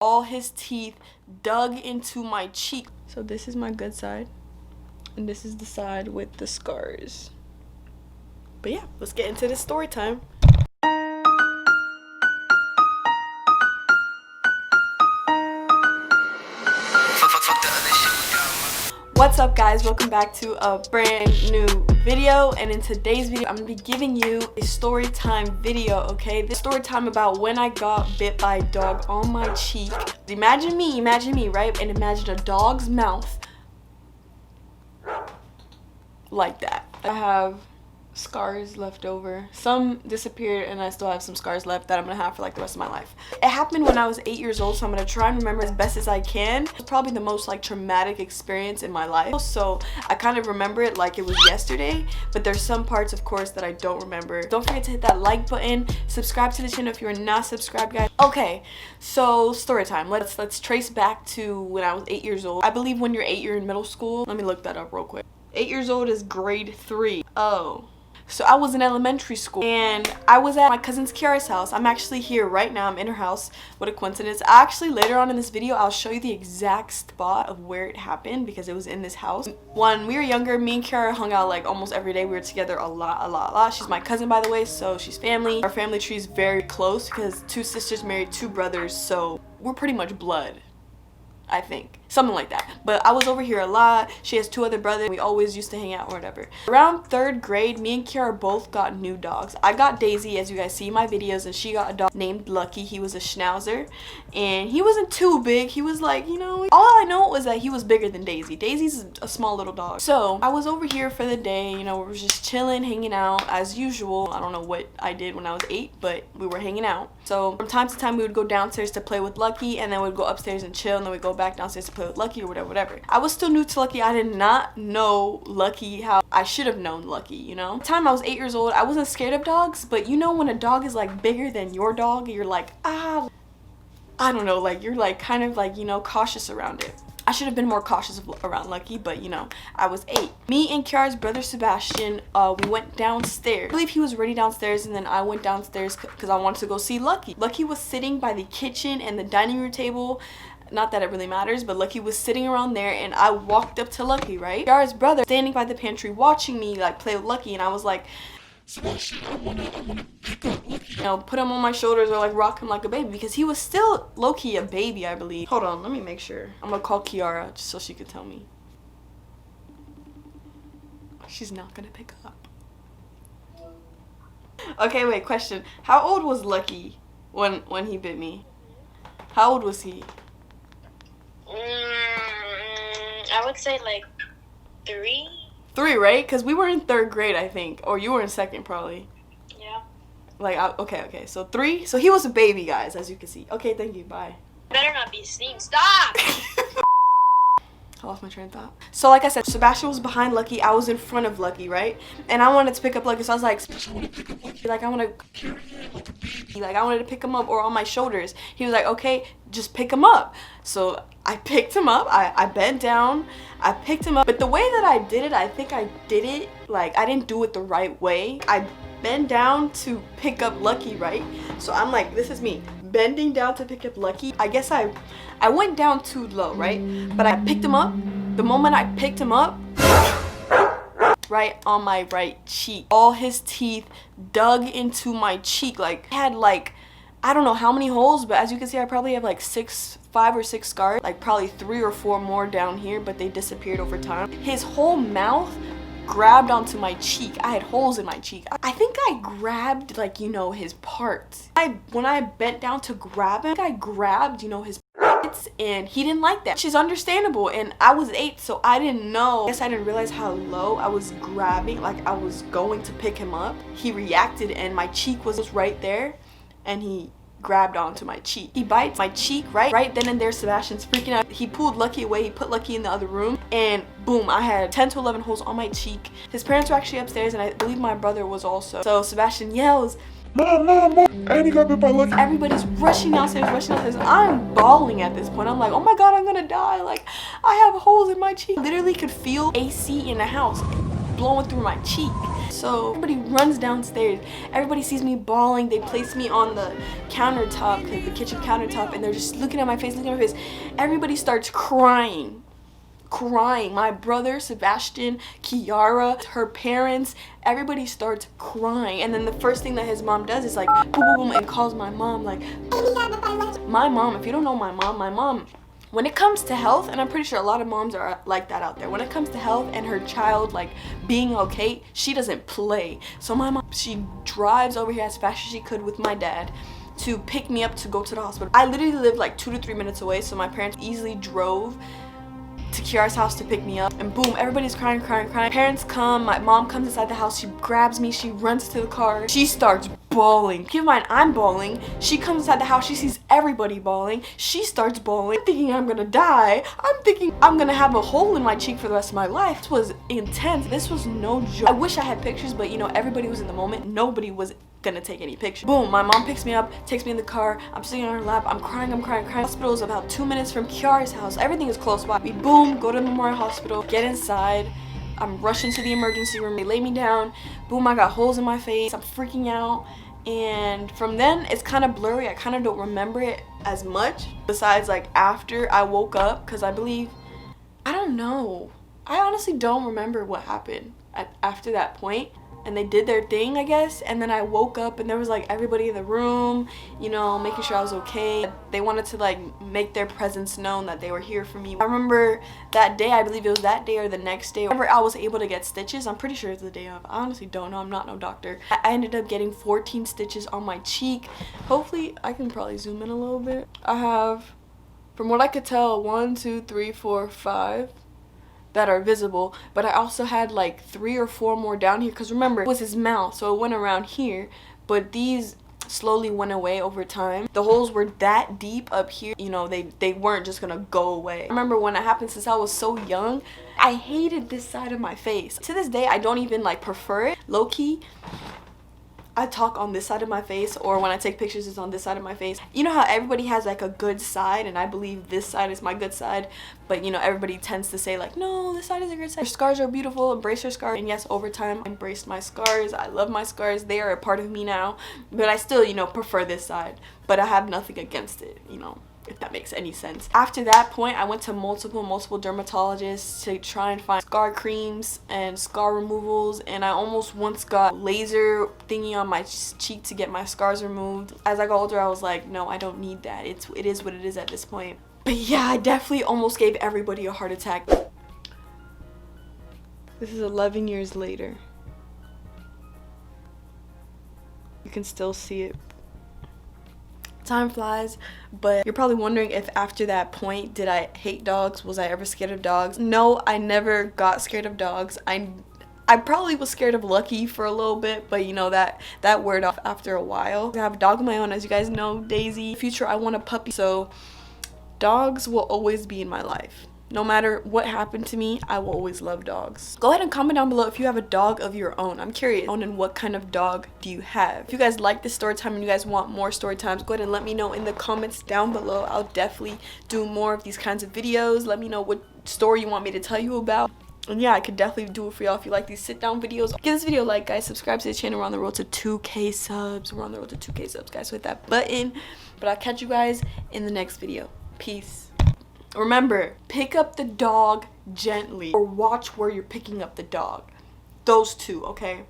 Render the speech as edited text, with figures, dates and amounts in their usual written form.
All his teeth dug into my cheek. So this is my good side, and this is the side with the scars. But yeah, let's get into this story time. What's up guys, welcome back to a brand new video, and in today's video I'm gonna be giving you a story time video. Okay, this story time about when I got bit by a dog on my cheek. Imagine me, right? And imagine a dog's mouth like that. I have scars left over. Some disappeared and I still have some scars left that I'm gonna have for like the rest of my life. It happened when I was 8 years old, so I'm gonna try and remember as best as I can. It's probably the most like traumatic experience in my life, so I kind of remember it like it was yesterday, but there's some parts of course that I don't remember. Don't forget to hit that like button, subscribe to the channel if you're not subscribed, guys. Okay, so story time. Let's trace back to when I was 8 years old. I believe when you're 8 you're in middle school. Let me look that up real quick. 8 years old is grade 3. Oh, so I was in elementary school and I was at my cousin's Kiara's house. I'm actually here right now. I'm in her house. What a coincidence. Actually, later on in this video, I'll show you the exact spot of where it happened because it was in this house. When we were younger, me and Kiara hung out like almost every day. We were together a lot. She's my cousin, by the way, so she's family. Our family tree is very close because 2 sisters married 2 brothers, so we're pretty much blood, I think. Something like that. But I was over here a lot. She has 2 other brothers. We always used to hang out or whatever. Around 3rd grade, me and Kiara both got new dogs. I got Daisy, as you guys see in my videos, and she got a dog named Lucky. He was a Schnauzer. And he wasn't too big. He was like, you know, all I know was that he was bigger than Daisy. Daisy's a small little dog. So I was over here for the day. You know, we were just chilling, hanging out as usual. I don't know what I did when I was 8, but we were hanging out. So from time to time, we would go downstairs to play with Lucky, and then we'd go upstairs and chill, and then we'd go back downstairs to play with Lucky or whatever. I was still new to Lucky. I did not know Lucky how I should have known Lucky, you know? At the time I was 8 years old, I wasn't scared of dogs, but you know when a dog is like bigger than your dog, you're like, I don't know, like you're like kind of like, you know, cautious around it. I should have been more cautious around Lucky, but you know, I was 8. Me and Kiara's brother Sebastian, we went downstairs. I believe he was already downstairs, and then I went downstairs because I wanted to go see Lucky. Lucky was sitting by the kitchen and the dining room table. Not that it really matters, but Lucky was sitting around there, and I walked up to Lucky, right? Kiara's brother standing by the pantry watching me like play with Lucky, and I was like, Sebastian, I wanna pick up Lucky. You know, put him on my shoulders or like rock him like a baby because he was still low-key a baby, I believe. Hold on, let me make sure. I'm gonna call Kiara just so she could tell me. She's not gonna pick up. Okay, wait, question. How old was Lucky when he bit me? How old was he? I would say like 3. 3, right? Because we were in 3rd grade, I think. Or you were in 2nd, probably. Yeah. Like, okay. So 3. So he was a baby, guys, as you can see. Okay, thank you. Bye. Better not be seen. Stop! I lost my train of thought. So like I said, Sebastian was behind Lucky. I was in front of Lucky, right? And I wanted to pick up Lucky, so I was like, I want to pick up Lucky. Like, I want to carry him like a baby. Like, I wanted to pick him up or on my shoulders. He was like, okay, just pick him up. So I picked him up. I bent down. I picked him up. But the way that I did it, I think I did it, like, I didn't do it the right way. I bent down to pick up Lucky, right? So I'm like, this is me bending down to pick up Lucky. I guess I went down too low, right? But I picked him up. The moment I picked him up, right on my right cheek, all his teeth dug into my cheek. Like, I had like, I don't know how many holes, but as you can see, I probably have like 5 or 6 scars, like probably 3 or 4 more down here, but they disappeared over time. His whole mouth grabbed onto my cheek. I had holes in my cheek. I think I grabbed, like, you know, his parts. When I bent down to grab him, I grabbed, you know, his parts, and he didn't like that, which is understandable. And I was 8, so I didn't know. I guess I didn't realize how low I was grabbing, like I was going to pick him up. He reacted, and my cheek was right there, and he grabbed onto my cheek. He bites my cheek, right then and there. Sebastian's freaking out. He pulled Lucky away. He put Lucky in the other room, and boom, I had 10 to 11 holes on my cheek. His parents were actually upstairs, and I believe my brother was also. So Sebastian yells, Mom, and he got bit by Lucky. Everybody's rushing downstairs. I'm bawling at this point. I'm like, oh my god, I'm gonna die. Like, I have holes in my cheek. I literally could feel AC in the house. blowing through my cheek. So everybody runs downstairs. Everybody sees me bawling. They place me on the countertop, like the kitchen countertop, and they're just looking at my face, looking at my face. Everybody starts crying. My brother, Sebastian, Kiara, her parents, everybody starts crying. And then the first thing that his mom does is like boom, boom, boom, and calls my mom. Like, my mom, if you don't know my mom, when it comes to health, and I'm pretty sure a lot of moms are like that out there, when it comes to health and her child like being okay, she doesn't play. So my mom, she drives over here as fast as she could with my dad to pick me up to go to the hospital. I literally lived like 2 to 3 minutes away, so my parents easily drove to Kiara's house to pick me up, and boom, everybody's crying. Parents come, my mom comes inside the house, she grabs me, she runs to the car, she starts bawling. Keep in mind, I'm bawling. She comes inside the house, she sees everybody bawling, she starts bawling. I'm thinking I'm gonna die. I'm thinking I'm gonna have a hole in my cheek for the rest of my life. This was intense. This was no joke. I wish I had pictures, but you know, everybody was in the moment. Nobody was gonna take any pictures. Boom, my mom picks me up, takes me in the car, I'm sitting on her lap, I'm crying. Hospital is about 2 minutes from Kiara's house. Everything is close by. We boom, go to Memorial Hospital, get inside, I'm rushing to the emergency room, they lay me down, boom, I got holes in my face, I'm freaking out, and from then it's kind of blurry. I kind of don't remember it as much, besides like after I woke up, because I believe, I don't know, I honestly don't remember what happened after that point. And they did their thing, I guess, and then I woke up and there was like everybody in the room, you know, making sure I was okay. They wanted to like make their presence known, that they were here for me. I remember that day, I believe it was that day or the next day, whenever I was able to get stitches. I'm pretty sure it's the day of. I honestly don't know, I'm not no doctor. I ended up getting 14 stitches on my cheek. Hopefully I can probably zoom in a little bit. I have, from what I could tell, 1, 2, 3, 4, 5 that are visible, but I also had like 3 or 4 more down here, because remember, it was his mouth, so it went around here, but these slowly went away over time. The holes were that deep up here, you know, they weren't just gonna go away. I remember when it happened, since I was so young, I hated this side of my face. To this day, I don't even like prefer it. Low-key, I talk on this side of my face, or when I take pictures it's on this side of my face. You know how everybody has like a good side, and I believe this side is my good side, but you know, everybody tends to say like, no, this side is a good side. Your scars are beautiful, embrace your scars. And yes, over time I embraced my scars. I love my scars, they are a part of me now, but I still, you know, prefer this side, but I have nothing against it, you know, if that makes any sense. After that point, I went to multiple dermatologists to try and find scar creams and scar removals, and I almost once got laser thingy on my cheek to get my scars removed. As I got older, I was like, no, I don't need that. It is what it is at this point. But yeah, I definitely almost gave everybody a heart attack. This is 11 years later. You can still see it. Time flies, but you're probably wondering if after that point, did I hate dogs? Was I ever scared of dogs? No, I never got scared of dogs. I probably was scared of Lucky for a little bit, but you know, that wore off after a while. I have a dog of my own, as you guys know, Daisy. In the future, I want a puppy, so dogs will always be in my life. No matter what happened to me, I will always love dogs. Go ahead and comment down below if you have a dog of your own. I'm curious, and what kind of dog do you have? If you guys like this story time and you guys want more story times, go ahead and let me know in the comments down below. I'll definitely do more of these kinds of videos. Let me know what story you want me to tell you about. And yeah, I could definitely do it for y'all if you like these sit down videos. Give this video a like, guys. Subscribe to the channel. We're on the road to 2K subs. We're on the road to 2K subs, guys. So hit that button. But I'll catch you guys in the next video. Peace. Remember, pick up the dog gently, or watch where you're picking up the dog. Those two, okay?